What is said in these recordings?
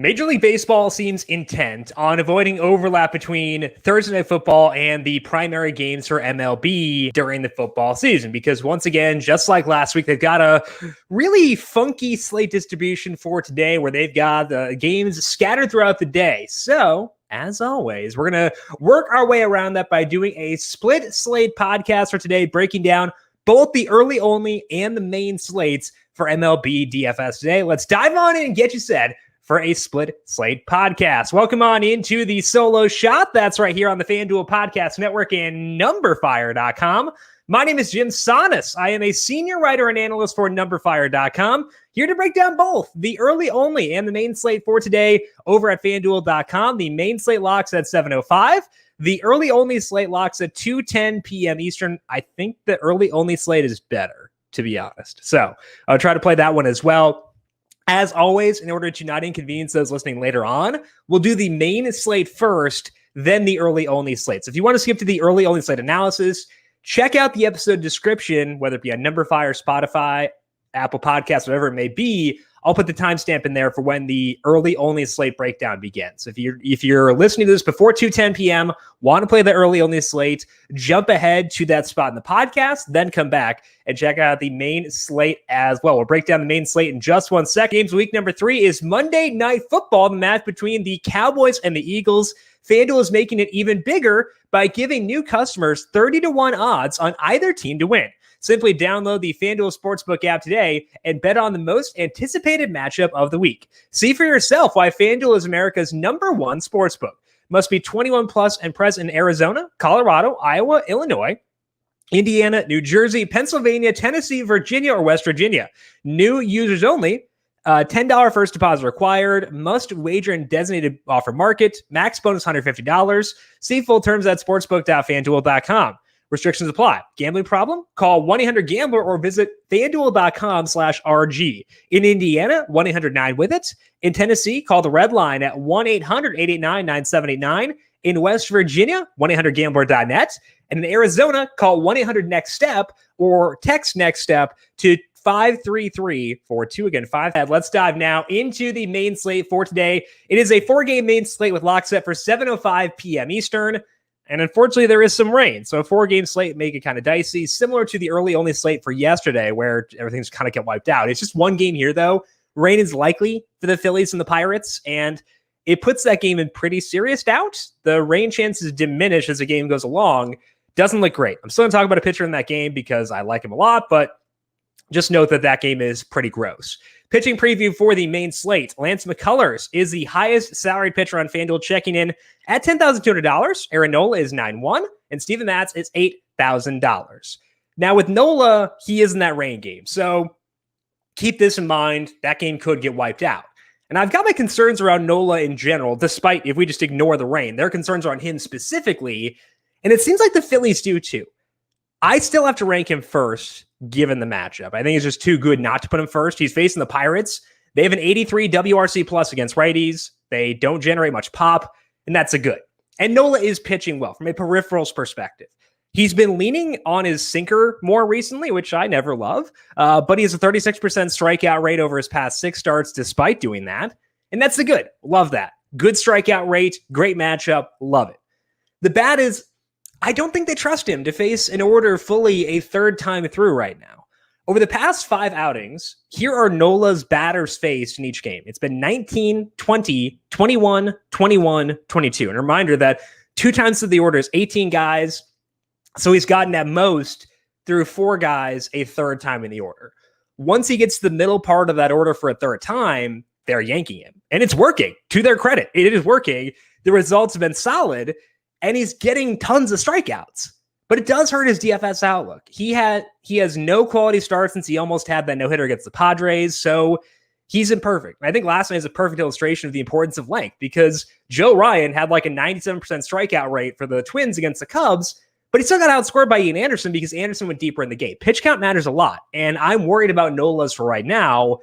Major League Baseball seems intent on avoiding overlap between Thursday Night Football and the primary games for MLB during the football season, because once again, just like last week, they've got a really funky slate distribution for today where they've got the games scattered throughout the day. So, as always, we're going to work our way around that by doing a split slate podcast for today, breaking down both the early only and the main slates for MLB DFS today. Let's dive on in and get you set for a split slate podcast. Welcome on into the solo shot. That's right here on the FanDuel Podcast Network and numberFire.com. My name is Jim Sanas. I am a senior writer and analyst for numberFire.com, here to break down both the early only and the main slate for today over at FanDuel.com. The main slate locks at 7:05. The early only slate locks at 2:10 p.m. Eastern. I think the early only slate is better, to be honest. So I'll try to play that one as well. As always, in order to not inconvenience those listening later on, we'll do the main slate first, then the early only slate. So if you want to skip to the early only slate analysis, check out the episode description, whether it be on numberFire, Spotify, Apple Podcasts, whatever it may be. I'll put the timestamp in there for when the early only slate breakdown begins. If you're listening to this before 2:10 p.m., want to play the early only slate, jump ahead to that spot in the podcast, then come back and check out the main slate as well. We'll break down the main slate in just 1 second. Games week number 3 is Monday Night Football, the match between the Cowboys and the Eagles. FanDuel is making it even bigger by giving new customers 30-1 odds on either team to win. Simply download the FanDuel Sportsbook app today and bet on the most anticipated matchup of the week. See for yourself why FanDuel is America's #1 sportsbook. Must be 21 plus and present in Arizona, Colorado, Iowa, Illinois, Indiana, New Jersey, Pennsylvania, Tennessee, Virginia, or West Virginia. New users only. $10 first deposit required. Must wager in designated offer market. Max bonus $150. See full terms at sportsbook.fanduel.com. Restrictions apply. Gambling problem? Call 1-800-GAMBLER or visit FanDuel.com/RG. In Indiana, 1-800-9-WITH-IT. In Tennessee, call the Red Line at 1-800-889-9789. In West Virginia, 1-800-GAMBLER.net. And in Arizona, call 1-800-NEXT-STEP or text NEXT STEP to 53342. Again, 5. Let's dive now into the main slate for today. It is a 4-game main slate with lock set for 7:05 p.m. Eastern. And unfortunately, there is some rain. So a 4-game slate make it kind of dicey, similar to the early only slate for yesterday where everything's kind of get wiped out. It's just one game here, though. Rain is likely for the Phillies and the Pirates, and it puts that game in pretty serious doubt. The rain chances diminish as the game goes along. Doesn't look great. I'm still going to talk about a pitcher in that game because I like him a lot, but just note that that game is pretty gross. Pitching preview for the main slate. Lance McCullers is the highest salaried pitcher on FanDuel, checking in at $10,200. Aaron Nola is 9-1, and Steven Matz is $8,000. Now, with Nola, he is in that rain game, so keep this in mind. That game could get wiped out. And I've got my concerns around Nola in general, despite if we just ignore the rain. There are concerns around him specifically, and it seems like the Phillies do too. I still have to rank him first, given the matchup. I think it's just too good not to put him first. He's facing the Pirates. They have an 83 WRC plus against righties. They don't generate much pop, and that's a good. And Nola is pitching well from a peripherals perspective. He's been leaning on his sinker more recently, which I never love, but he has a 36% strikeout rate over his past 6 starts despite doing that, and that's the good. Love that. Good strikeout rate, great matchup, love it. The bad is, I don't think they trust him to face an order fully a third time through right now. Over the past 5 outings, here are Nola's batters faced in each game. It's been 19, 20, 21, 21, 22. And a reminder that 2 times through the order is 18 guys. So he's gotten at most through 4 guys a third time in the order. Once he gets to the middle part of that order for a third time, they're yanking him. And it's working. To their credit, it is working. The results have been solid. And he's getting tons of strikeouts, but it does hurt his DFS outlook. He has no quality start since he almost had that no-hitter against the Padres, so he's imperfect. I think last night is a perfect illustration of the importance of length because Joe Ryan had like a 97% strikeout rate for the Twins against the Cubs, but he still got outscored by Ian Anderson because Anderson went deeper in the game. Pitch count matters a lot, and I'm worried about Nola's for right now,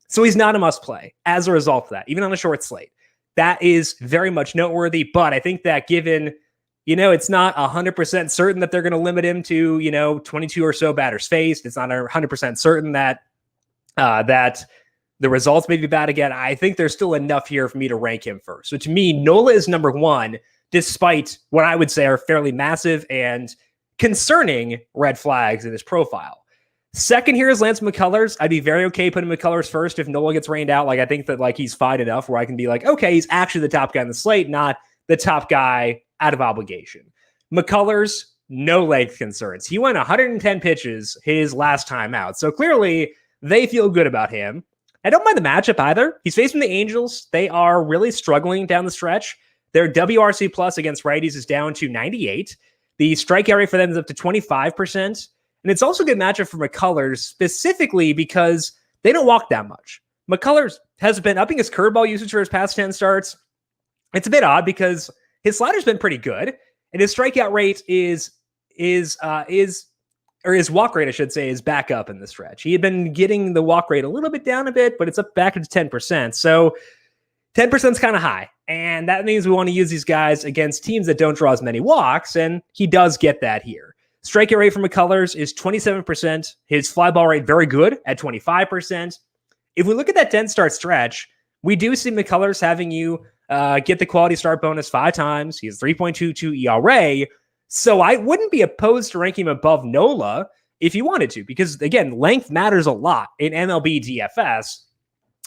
so he's not a must-play as a result of that, even on a short slate. That is very much noteworthy, but I think that given, it's not 100% certain that they're going to limit him to, 22 or so batters faced. It's not 100% certain that The results may be bad again. I think there's still enough here for me to rank him first. So to me, Nola is number one, despite what I would say are fairly massive and concerning red flags in his profile. Second here is Lance McCullers. I'd be very okay putting McCullers first if Nola gets rained out. Like, I think that like he's fine enough where I can be like, okay, he's actually the top guy on the slate, not the top guy out of obligation. McCullers, no length concerns. He went 110 pitches his last time out. So clearly they feel good about him. I don't mind the matchup either. He's facing the Angels. They are really struggling down the stretch. Their WRC plus against righties is down to 98. The strikeout rate for them is up to 25%. And it's also a good matchup for McCullers, specifically because they don't walk that much. McCullers has been upping his curveball usage for his past 10 starts. It's a bit odd because his slider's been pretty good, and his strikeout rate or his walk rate, I should say, is back up in the stretch. He had been getting the walk rate a little bit down a bit, but it's up back to 10%. So 10% is kind of high. And that means we want to use these guys against teams that don't draw as many walks. And he does get that here. Strikeout rate for McCullers is 27%. His fly ball rate, very good at 25%. If we look at that 10-start stretch, we do see McCullers having you get the quality start bonus 5 times. He has 3.22 ERA. So I wouldn't be opposed to ranking him above Nola if you wanted to, because again, length matters a lot in MLB DFS.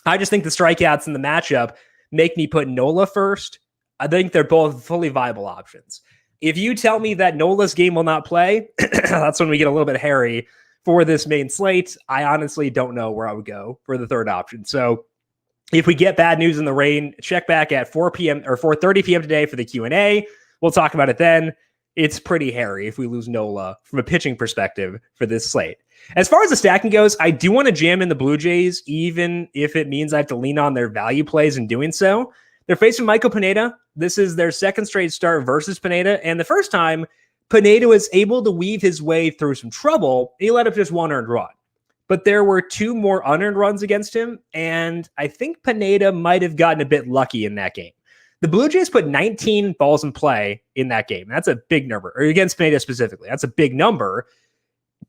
I just think the strikeouts in the matchup make me put Nola first. I think they're both fully viable options. If you tell me that Nola's game will not play, that's when we get a little bit hairy for this main slate. I honestly don't know where I would go for the third option. So if we get bad news in the rain, check back at 4 p.m. or 4:30 p.m. today for the Q&A. We'll talk about it then. It's pretty hairy if we lose Nola from a pitching perspective for this slate. As far as the stacking goes, I do want to jam in the Blue Jays, even if it means I have to lean on their value plays in doing so. They're facing Michael Pineda. This is their second straight start versus Pineda. And the first time, Pineda was able to weave his way through some trouble. He let up just 1 earned run. But there were 2 more unearned runs against him. And I think Pineda might have gotten a bit lucky in that game. The Blue Jays put 19 balls in play in that game. That's a big number, or against Pineda specifically. That's a big number.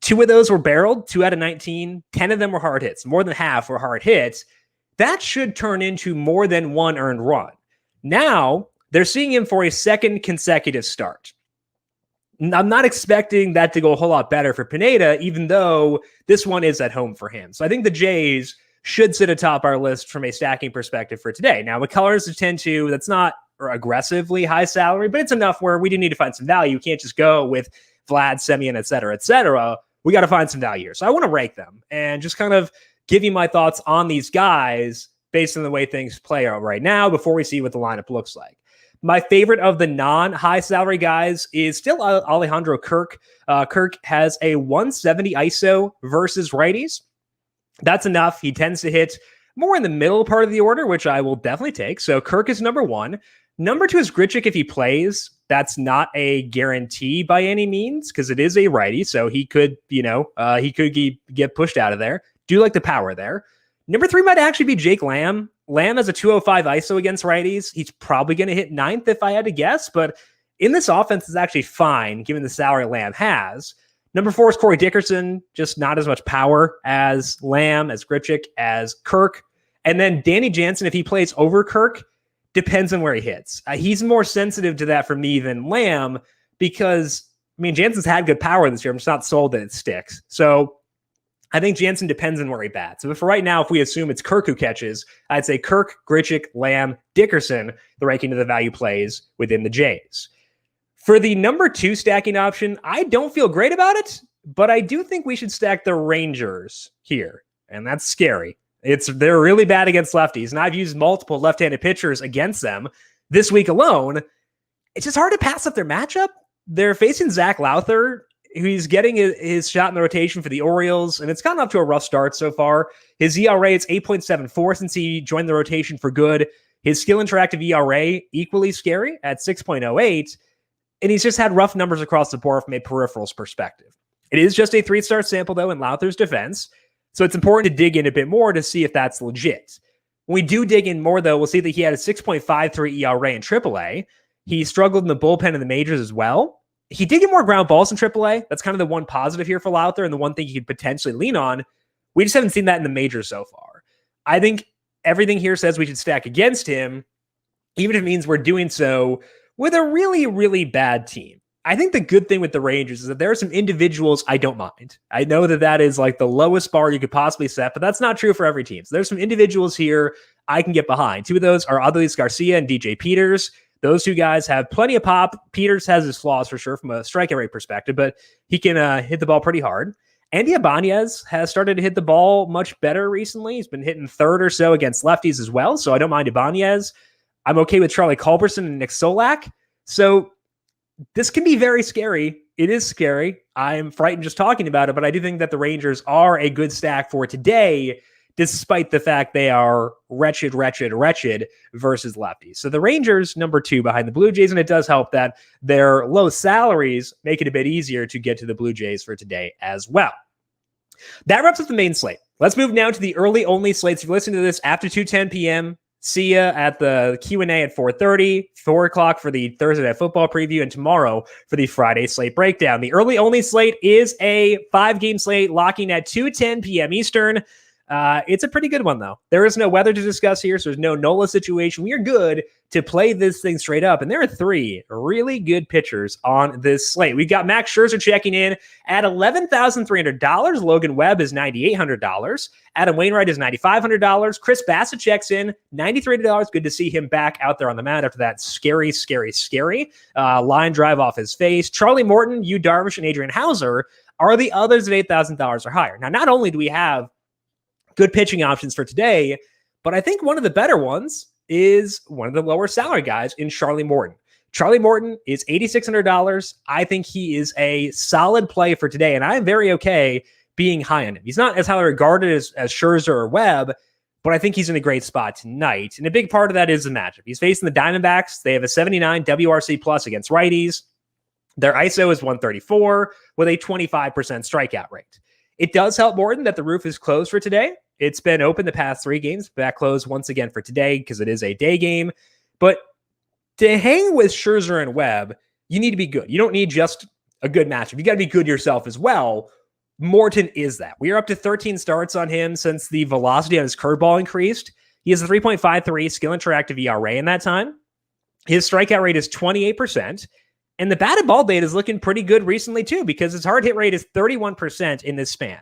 2 of those were barreled, 2 out of 19. 10 of them were hard hits. More than half were hard hits. That should turn into more than 1 earned run. Now, they're seeing him for a second consecutive start. I'm not expecting that to go a whole lot better for Pineda, even though this one is at home for him. So I think the Jays should sit atop our list from a stacking perspective for today. Now, McCullers is 10-2. That's not aggressively high salary, but it's enough where we do need to find some value. You can't just go with Vlad, Semien, et cetera, et cetera. We got to find some value here. So I want to rank them and just kind of give you my thoughts on these guys based on the way things play out right now before we see what the lineup looks like. My favorite of the non-high salary guys is still Alejandro Kirk. Kirk has a 170 ISO versus righties. That's enough. He tends to hit more in the middle part of the order, which I will definitely take. So Kirk is number 1. Number 2 is Grichuk if he plays. That's not a guarantee by any means because it is a righty. So he could, get pushed out of there. Do like the power there. Number 3 might actually be Jake Lamb. Lamb has a 205 ISO against righties. He's probably going to hit 9th if I had to guess, but in this offense is actually fine given the salary Lamb has. Number 4 is Corey Dickerson, just not as much power as Lamb, as Grichuk, as Kirk. And then Danny Jansen, if he plays over Kirk, depends on where he hits. He's more sensitive to that for me than Lamb because, Jansen's had good power this year. I'm just not sold that it sticks. So I think Jansen depends on where he bats. So for right now, if we assume it's Kirk who catches, I'd say Kirk, Grichuk, Lamb, Dickerson, the ranking of the value plays within the Jays. For the number 2 stacking option, I don't feel great about it, but I do think we should stack the Rangers here, and that's scary. They're really bad against lefties, and I've used multiple left-handed pitchers against them this week alone. It's just hard to pass up their matchup. They're facing Zach Lowther, who's getting his shot in the rotation for the Orioles, and it's gotten off to a rough start so far. His ERA is 8.74 since he joined the rotation for good. His skill interactive ERA, equally scary at 6.08. And he's just had rough numbers across the board from a peripherals perspective. It is just a 3-star sample, though, in Lowther's defense. So it's important to dig in a bit more to see if that's legit. When we do dig in more, though, we'll see that he had a 6.53 ERA in AAA. He struggled in the bullpen in the majors as well. He did get more ground balls in AAA. That's kind of the one positive here for Lowther and the one thing you could potentially lean on. We just haven't seen that in the majors so far. I think everything here says we should stack against him, even if it means we're doing so with a really, really bad team. I think the good thing with the Rangers is that there are some individuals I don't mind. I know that that is like the lowest bar you could possibly set, but that's not true for every team. So there's some individuals here I can get behind. Two of those are Adolis Garcia and DJ Peters. Those two guys have plenty of pop. Peters has his flaws for sure from a strikeout rate perspective, but he can hit the ball pretty hard. Andy Ibanez has started to hit the ball much better recently. He's been hitting third or so against lefties as well, so I don't mind Ibanez. I'm okay with Charlie Culberson and Nick Solak. So this can be very scary. It is scary. I'm frightened just talking about it, but I do think that the Rangers are a good stack for today, despite the fact they are wretched versus lefties. So the Rangers, number 2 behind the Blue Jays, and it does help that their low salaries make it a bit easier to get to the Blue Jays for today as well. That wraps up the main slate. Let's move now to the early only slates. If you're listening to this after 2:10 p.m., see ya at the Q&A at 4:30, 4 o'clock for the Thursday Night Football preview, and tomorrow for the Friday slate breakdown. The early only slate is a 5-game slate locking at 2:10 p.m. Eastern. It's a pretty good one, though. There is no weather to discuss here, so there's no NOLA situation. We are good to play this thing straight up, and there are 3 really good pitchers on this slate. We've got Max Scherzer checking in at $11,300. Logan Webb is $9,800. Adam Wainwright is $9,500. Chris Bassett checks in $9,300. Good to see him back out there on the mound after that scary line drive off his face. Charlie Morton, Yu Darvish, and Adrian Hauser are the others at $8,000 or higher. Now, not only do we have good pitching options for today, but I think one of the better ones is one of the lower salary guys in Charlie Morton. Charlie Morton is $8,600. I think he is a solid play for today, and I'm very okay being high on him. He's not as highly regarded as Scherzer or Webb, but I think he's in a great spot tonight. And a big part of that is the matchup. He's facing the Diamondbacks. They have a 79 WRC plus against righties. Their ISO is 134 with a 25% strikeout rate. It does help Morton that the roof is closed for today. It's been open the past 3 games, back closed once again for today because it is a day game. But to hang with Scherzer and Webb, you need to be good. You don't need just a good matchup. You got to be good yourself as well. Morton is that. We are up to 13 starts on him since the velocity on his curveball increased. He has a 3.53 skill interactive ERA in that time. His strikeout rate is 28%. And the batted ball data is looking pretty good recently too, because his hard hit rate is 31% in this span.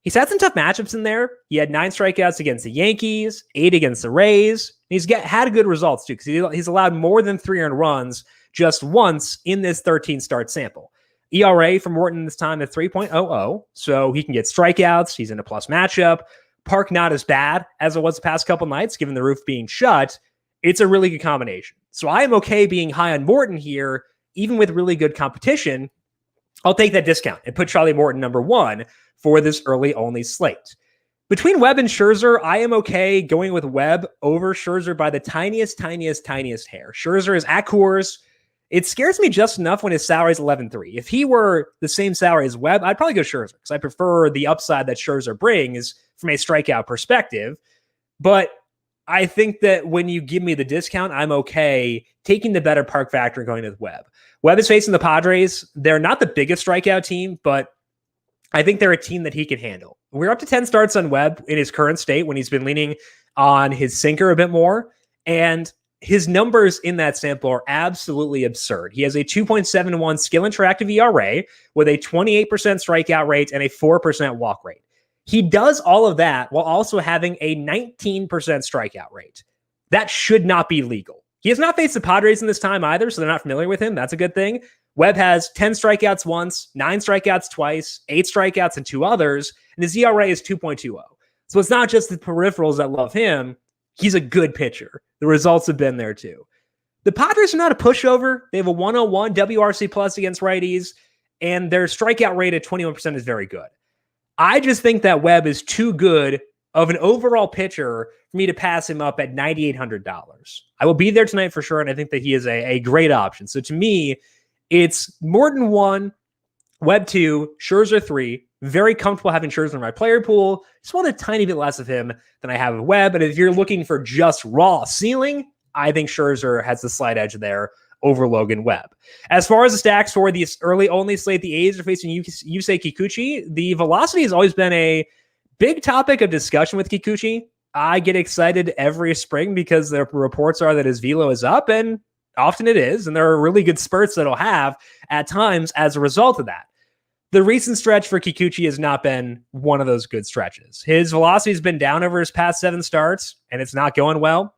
He's had some tough matchups in there. He had 9 strikeouts against the Yankees, 8 against the Rays. He's had good results too, because he's allowed more than 3 earned runs just once in this 13 start sample. ERA for Morton this time at 3.00, so he can get strikeouts. He's in a plus matchup. Park not as bad as it was the past couple nights, given the roof being shut. It's a really good combination. So I am okay being high on Morton here, even with really good competition. I'll take that discount and put Charlie Morton number 1 for this early only slate. Between Webb and Scherzer, I am okay going with Webb over Scherzer by the tiniest hair. Scherzer is at Coors. It scares me just enough when his salary is 11.3. If he were the same salary as Webb, I'd probably go Scherzer because I prefer the upside that Scherzer brings from a strikeout perspective. But I think that when you give me the discount, I'm okay taking the better park factor and going with Webb. Webb is facing the Padres. They're not the biggest strikeout team, but I think they're a team that he can handle. We're up to 10 starts on Webb in his current state when he's been leaning on his sinker a bit more. And his numbers in that sample are absolutely absurd. He has a 2.71 skill interactive ERA with a 28% strikeout rate and a 4% walk rate. He does all of that while also having a 19% strikeout rate. That should not be legal. He has not faced the Padres in this time either, so they're not familiar with him. That's a good thing. Webb has 10 strikeouts once, 9 strikeouts twice, 8 strikeouts and 2 others, and his ERA is 2.20. So it's not just the peripherals that love him. He's a good pitcher. The results have been there too. The Padres are not a pushover. They have a 101 WRC plus against righties, and their strikeout rate at 21% is very good. I just think that Webb is too good of an overall pitcher for me to pass him up at $9,800. I will be there tonight for sure, and I think that he is a great option. So to me, it's Morton 1, Webb 2, Scherzer 3. Very comfortable having Scherzer in my player pool. Just want a tiny bit less of him than I have of Webb. But if you're looking for just raw ceiling, I think Scherzer has the slight edge there over Logan Webb. As far as the stacks for the early only slate, the A's are facing Yusei Kikuchi. The velocity has always been a big topic of discussion with Kikuchi. I get excited every spring because the reports are that his velo is up, and often it is. And there are really good spurts that he'll have at times as a result of that. The recent stretch for Kikuchi has not been one of those good stretches. His velocity has been down over his past 7 starts, and it's not going well.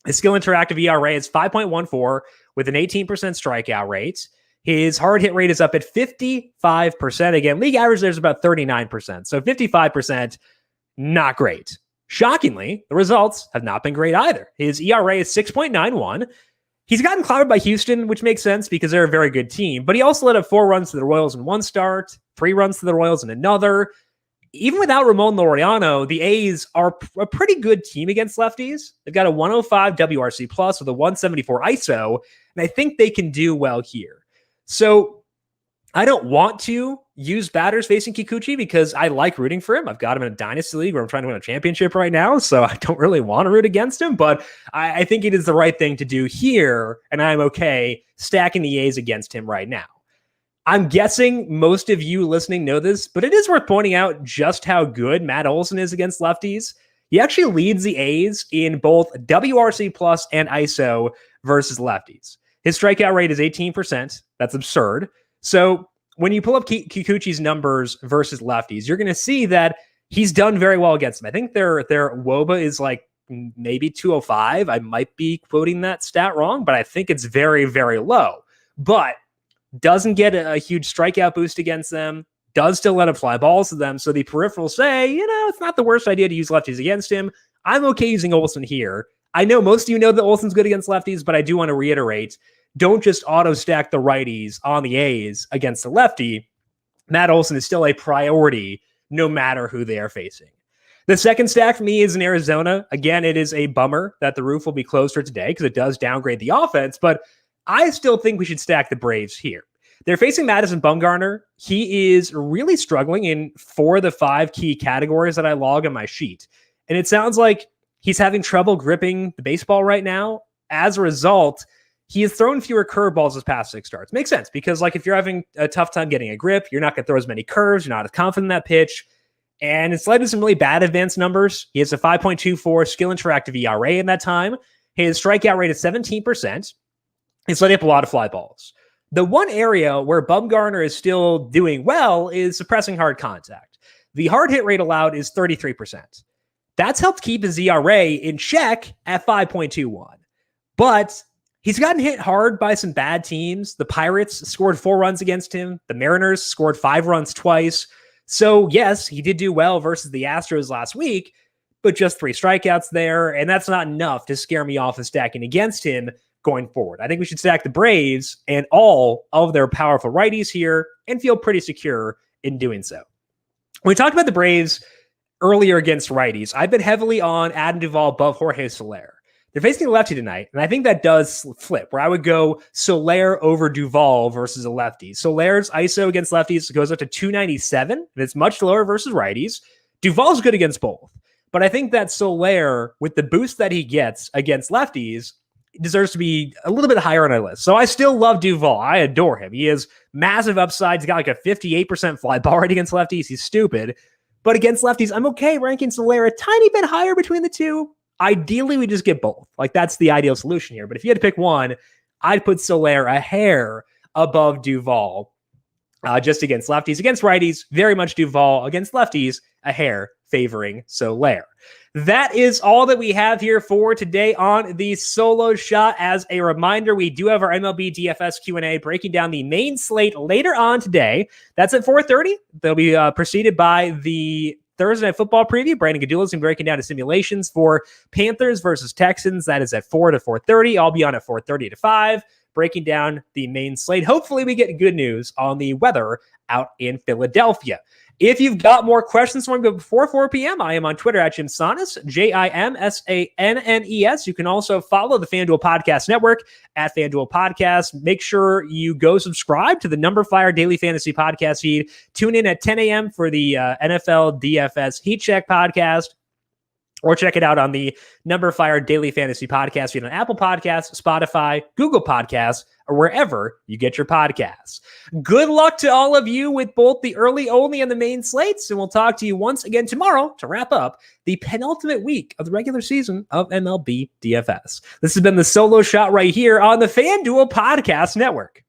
His skill interactive ERA is 5.14 with an 18% strikeout rate. His hard hit rate is up at 55%. Again, league average there's about 39%. So 55%, not great. Shockingly, the results have not been great either. His ERA is 6.91. He's gotten clouded by Houston, which makes sense because they're a very good team, but he also let up 4 runs to the Royals in one start, 3 runs to the Royals in another. Even without Ramon Laureano, the A's are a pretty good team against lefties. They've got a 105 WRC plus with a 174 ISO, and I think they can do well here. So I don't want to use batters facing Kikuchi because I like rooting for him. I've got him in a dynasty league where I'm trying to win a championship right now, so I don't really want to root against him, but I think it is the right thing to do here, and I'm okay stacking the A's against him right now. I'm guessing most of you listening know this, but it is worth pointing out just how good Matt Olson is against lefties. He actually leads the A's in both WRC plus and ISO versus lefties. His strikeout rate is 18%. That's absurd. So when you pull up Kikuchi's numbers versus lefties, you're going to see that he's done very well against them. I think their WOBA is like maybe 205. I might be quoting that stat wrong, but I think it's very, very low. But doesn't get a huge strikeout boost against them, does still let up fly balls to them. So the peripherals say, it's not the worst idea to use lefties against him. I'm okay using Olson here. I know most of you know that Olson's good against lefties, but I do want to reiterate, don't just auto stack the righties on the A's against the lefty. Matt Olson is still a priority no matter who they are facing. The second stack for me is in Arizona. Again, it is a bummer that the roof will be closed for today because it does downgrade the offense, but I still think we should stack the Braves here. They're facing Madison Bumgarner. He is really struggling in 4 of the 5 key categories that I log on my sheet. And it sounds like he's having trouble gripping the baseball right now. As a result, he has thrown fewer curveballs his past 6 starts. Makes sense because if you're having a tough time getting a grip, you're not going to throw as many curves. You're not as confident in that pitch. And it's led to some really bad advanced numbers. He has a 5.24 skill interactive ERA in that time. His strikeout rate is 17%. It's letting up a lot of fly balls. The one area where Bumgarner is still doing well is suppressing hard contact. The hard hit rate allowed is 33%. That's helped keep his ERA in check at 5.21. But he's gotten hit hard by some bad teams. The Pirates scored 4 runs against him. The Mariners scored 5 runs twice. So yes, he did do well versus the Astros last week, but just 3 strikeouts there. And that's not enough to scare me off of stacking against him going forward. I think we should stack the Braves and all of their powerful righties here and feel pretty secure in doing so. When we talked about the Braves earlier against righties, I've been heavily on Adam Duvall above Jorge Soler. They're facing a lefty tonight, and I think that does flip, where I would go Soler over Duvall versus a lefty. Soler's ISO against lefties goes up to 297, and it's much lower versus righties. Duvall's good against both, but I think that Soler, with the boost that he gets against lefties, deserves to be a little bit higher on our list. So I still love Duvall. I adore him. He has massive upside. He's got like a 58% fly ball rate against lefties. He's stupid. But against lefties, I'm okay ranking Soler a tiny bit higher between the two. Ideally, we just get both. That's the ideal solution here. But if you had to pick one, I'd put Soler a hair above Duvall just against lefties. Against righties, very much Duvall. Against lefties, a hair favoring Soler. That is all that we have here for today on the Solo Shot. As a reminder, we do have our MLB DFS Q&A breaking down the main slate later on today. That's at 4:30. They'll be preceded by the Thursday Night Football preview. Brandon Gadula's going to be breaking down the simulations for Panthers versus Texans. That is at 4 to 4:30. I'll be on at 4:30 to 5, breaking down the main slate. Hopefully we get good news on the weather out in Philadelphia. If you've got more questions for me before 4 p.m., I am on Twitter at Jim Sannes, JIMSANNES. You can also follow the FanDuel Podcast Network at FanDuel Podcast. Make sure you go subscribe to the numberFire Daily Fantasy Podcast feed. Tune in at 10 a.m. for the NFL DFS Heat Check podcast. or check it out on the numberFire Daily Fantasy Podcast feed on Apple Podcasts, Spotify, Google Podcasts, or wherever you get your podcasts. Good luck to all of you with both the early only and the main slates, and we'll talk to you once again tomorrow to wrap up the penultimate week of the regular season of MLB DFS. This has been the solo shot right here on the FanDuel Podcast Network.